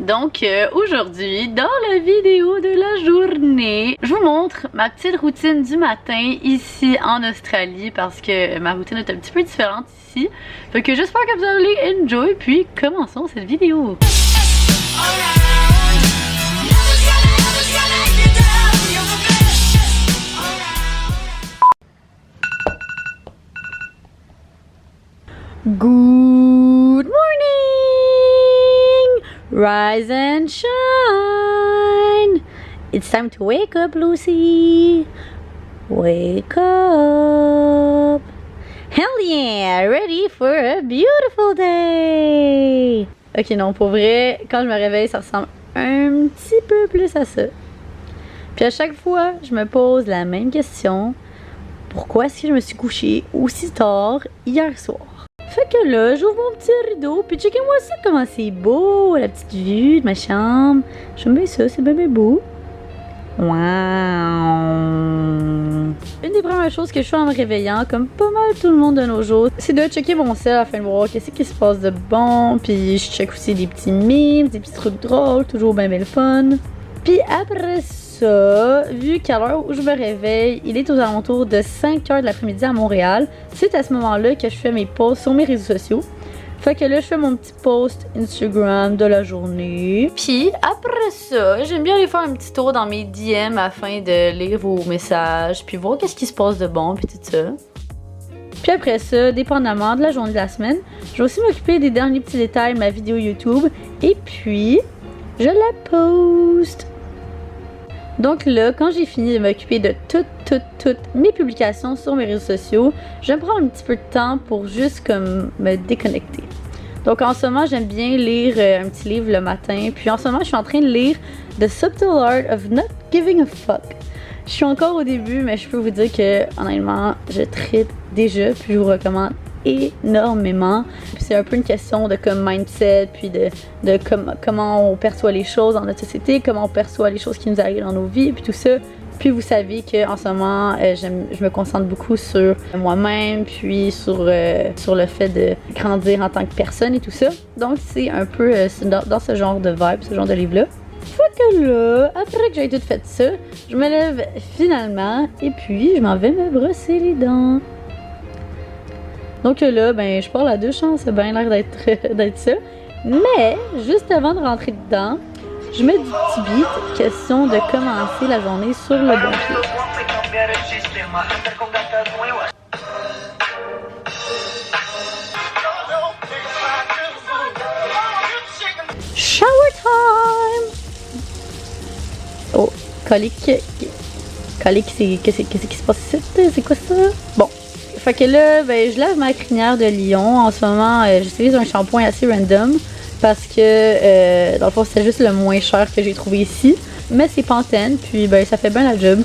Donc aujourd'hui, dans la vidéo de la journée, je vous montre ma petite routine du matin ici en Australie parce que ma routine est un petit peu différente ici. Fait que j'espère que vous allez enjoy, puis commençons cette vidéo. Good morning! Rise and shine! It's time to wake up, Lucy! Wake up! Hell yeah! Ready for a beautiful day! Ok, non, pour vrai, quand je me réveille, ça ressemble un petit peu plus à ça. Puis à chaque fois, je me pose la même question. Pourquoi est-ce que je me suis couchée aussi tard hier soir? Fait que là, j'ouvre mon petit rideau, puis checkez-moi ça, comment c'est beau, la petite vue de ma chambre. J'aime bien ça, c'est bien, bien beau. Wow! Une des premières choses que je fais en me réveillant, comme pas mal tout le monde de nos jours, c'est de checker mon sel afin de voir qu'est-ce qui se passe de bon. Puis je check aussi des petits memes, des petits trucs drôles, toujours bien, bien le fun. Puis après ça, vu qu'à l'heure où je me réveille, il est aux alentours de 5h de l'après-midi à Montréal, c'est à ce moment-là que je fais mes posts sur mes réseaux sociaux. Fait que là, je fais mon petit post Instagram de la journée. Puis après ça, j'aime bien aller faire un petit tour dans mes DM afin de lire vos messages, puis voir qu'est-ce qui se passe de bon, puis tout ça. Puis après ça, dépendamment de la journée de la semaine, je vais aussi m'occuper des derniers petits détails de ma vidéo YouTube. Et puis, je la poste. Donc là, quand j'ai fini de m'occuper de toutes mes publications sur mes réseaux sociaux, je vais me prendre un petit peu de temps pour juste comme me déconnecter. Donc en ce moment, j'aime bien lire un petit livre le matin. Puis en ce moment, je suis en train de lire The Subtle Art of Not Giving a Fuck. Je suis encore au début, mais je peux vous dire que honnêtement, je trippe déjà. Puis je vous recommande énormément. C'est un peu une question de comme mindset, puis de comment on perçoit les choses dans notre société, comment on perçoit les choses qui nous arrivent dans nos vies, puis tout ça. Puis vous savez qu'en ce moment, je me concentre beaucoup sur moi-même, puis sur le fait de grandir en tant que personne et tout ça. Donc c'est un peu dans ce genre de vibe, ce genre de livre-là. Fait que là, après que j'ai tout fait ça, je me lève finalement et puis je m'en vais me brosser les dents. Donc là, ben, je pars la douche, hein, c'est bien l'air d'être ça. Mais, juste avant de rentrer dedans, je mets du petit beat, question de commencer la journée sur le bon pied. Shower time! Oh, colique. Colique, qu'est-ce qui se passe ici? C'est quoi ça? Bon. Fait que là, ben, je lave ma crinière de lion. En ce moment, j'utilise un shampoing assez random parce que, dans le fond, c'était juste le moins cher que j'ai trouvé ici. Mais c'est Pantene, puis ben, ça fait bien la job.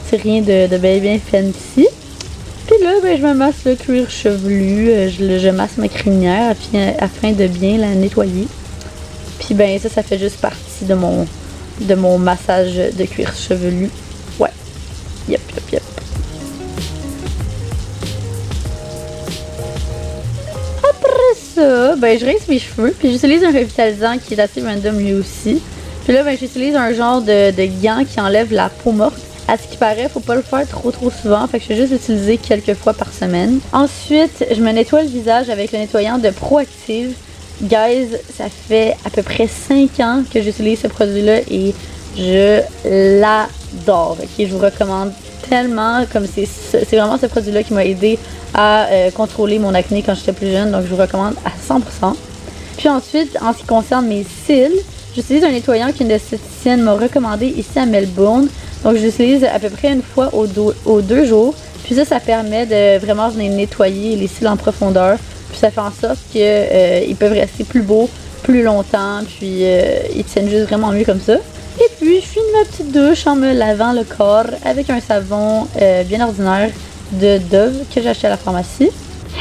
C'est rien de bien fancy. Puis là, ben, je me masse le cuir chevelu. Je masse ma crinière afin de bien la nettoyer. Puis ben, ça fait juste partie de mon massage de cuir chevelu. Ouais. Yep. Ben, je rince mes cheveux, puis j'utilise un revitalisant qui est assez random lui aussi. Puis là, ben, j'utilise un genre de gant qui enlève la peau morte. À ce qui paraît, faut pas le faire trop souvent, fait que je vais juste l'utiliser quelques fois par semaine. Ensuite, je me nettoie le visage avec le nettoyant de Proactive. Guys, ça fait à peu près 5 ans que j'utilise ce produit-là et je l'adore. Ok, je vous recommande tellement, comme c'est vraiment ce produit-là qui m'a aidé à contrôler mon acné quand j'étais plus jeune, donc je vous recommande à 100%. Puis ensuite, en ce qui concerne mes cils, j'utilise un nettoyant qu'une esthéticienne m'a recommandé ici à Melbourne. Donc j'utilise à peu près une fois aux 2 jours. Puis ça permet de vraiment venir nettoyer les cils en profondeur. Puis ça fait en sorte qu'ils peuvent rester plus beaux plus longtemps, puis ils tiennent juste vraiment mieux comme ça. Et puis je finis ma petite douche en me lavant le corps avec un savon bien ordinaire de Dove que j'ai acheté à la pharmacie.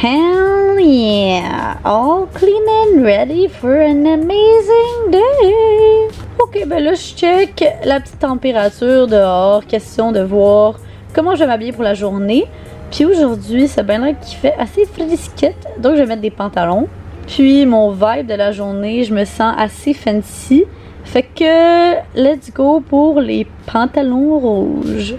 Hell yeah! All clean and ready for an amazing day! Ok, ben là je check la petite température dehors, question de voir comment je vais m'habiller pour la journée. Puis aujourd'hui, c'est bien là qu'il fait assez frisquette, donc je vais mettre des pantalons. Puis mon vibe de la journée, je me sens assez fancy. Fait que let's go pour les pantalons rouges.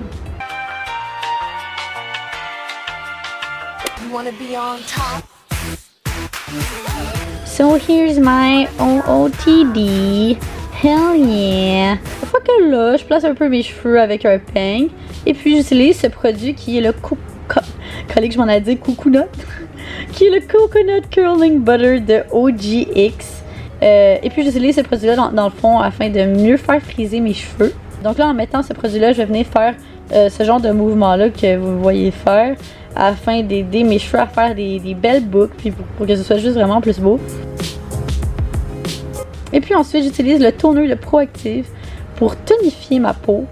So here's my OOTD. Hell yeah! Une fois que là, je place un peu mes cheveux avec un peigne. Et puis j'utilise ce produit qui est le collègue, je m'en ai dit coconut. Qui est le Coconut Curling Butter de OGX. Et puis j'utilise ce produit-là dans le fond afin de mieux faire friser mes cheveux. Donc là, en mettant ce produit-là, je vais venir faire ce genre de mouvement-là que vous voyez faire afin d'aider mes cheveux à faire des belles boucles puis pour que ce soit juste vraiment plus beau. Et puis ensuite, j'utilise le toner de Proactive pour tonifier ma peau.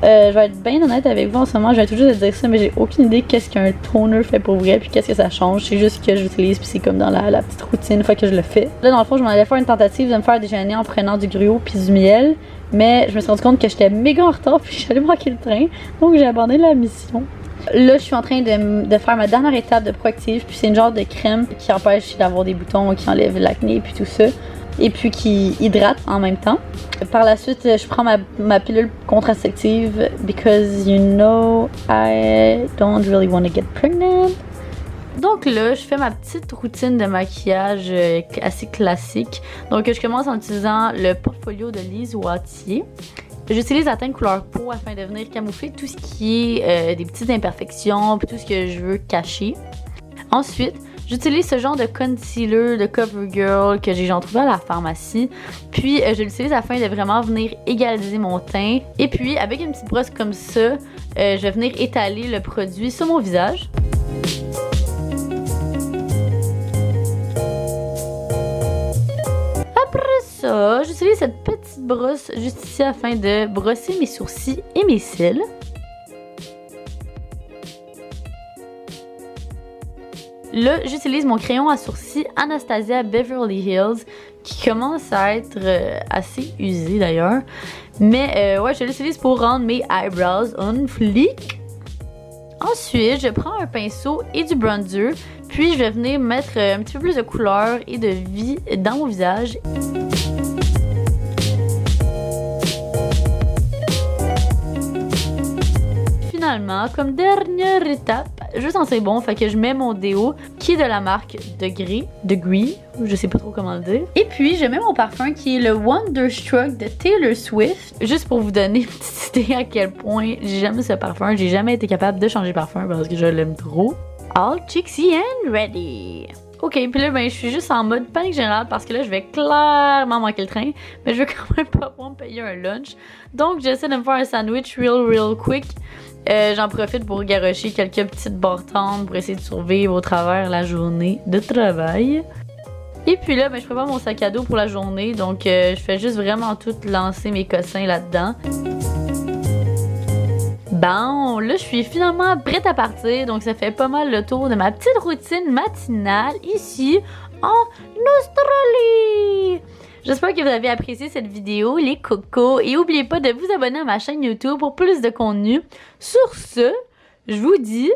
Je vais être bien honnête avec vous en ce moment, je viens tout juste de dire ça, mais j'ai aucune idée qu'est-ce qu'un toner fait pour vrai, puis qu'est-ce que ça change. C'est juste que j'utilise, puis c'est comme dans la petite routine une fois que je le fais. Là, dans le fond, je m'en allais faire une tentative de me faire déjeuner en prenant du gruau puis du miel, mais je me suis rendu compte que j'étais méga en retard, puis j'allais manquer le train, donc j'ai abandonné la mission. Là, je suis en train de faire ma dernière étape de Proactive, puis c'est une genre de crème qui empêche d'avoir des boutons, qui enlève l'acné, puis tout ça. Et puis qui hydrate en même temps. Par la suite, je prends ma pilule contraceptive because you know I don't really want to get pregnant. Donc là, je fais ma petite routine de maquillage assez classique. Donc je commence en utilisant le portfolio de Lise Wattier. J'utilise la teinte couleur peau afin de venir camoufler tout ce qui est des petites imperfections puis tout ce que je veux cacher. Ensuite, j'utilise ce genre de concealer de CoverGirl que j'ai trouvé à la pharmacie. Puis je l'utilise afin de vraiment venir égaliser mon teint. Et puis avec une petite brosse comme ça, je vais venir étaler le produit sur mon visage. Après ça, j'utilise cette petite brosse juste ici afin de brosser mes sourcils et mes cils. Là, j'utilise mon crayon à sourcils Anastasia Beverly Hills qui commence à être assez usé d'ailleurs. Mais ouais, je l'utilise pour rendre mes eyebrows on fleek. Ensuite, je prends un pinceau et du bronzer, puis je vais venir mettre un petit peu plus de couleur et de vie dans mon visage. Finalement, comme dernière étape, je sens c'est bon, fait que je mets mon déo qui est de la marque Degree, je sais pas trop comment le dire. Et puis je mets mon parfum qui est le Wonderstruck de Taylor Swift, juste pour vous donner une petite idée à quel point j'aime ce parfum. J'ai jamais été capable de changer de parfum parce que je l'aime trop. All cheeksy and ready. Ok, puis là, ben, je suis juste en mode panique générale parce que là, je vais clairement manquer le train, mais je veux quand même pas pouvoir me payer un lunch. Donc, j'essaie de me faire un sandwich real quick. J'en profite pour garrocher quelques petites barres tendres pour essayer de survivre au travers la journée de travail. Et puis là, ben, je prépare mon sac à dos pour la journée, donc je fais juste vraiment tout lancer mes cossins là-dedans. Bon, là, je suis finalement prête à partir, donc ça fait pas mal le tour de ma petite routine matinale ici en Australie. J'espère que vous avez apprécié cette vidéo, les cocos, et n'oubliez pas de vous abonner à ma chaîne YouTube pour plus de contenu. Sur ce, je vous dis...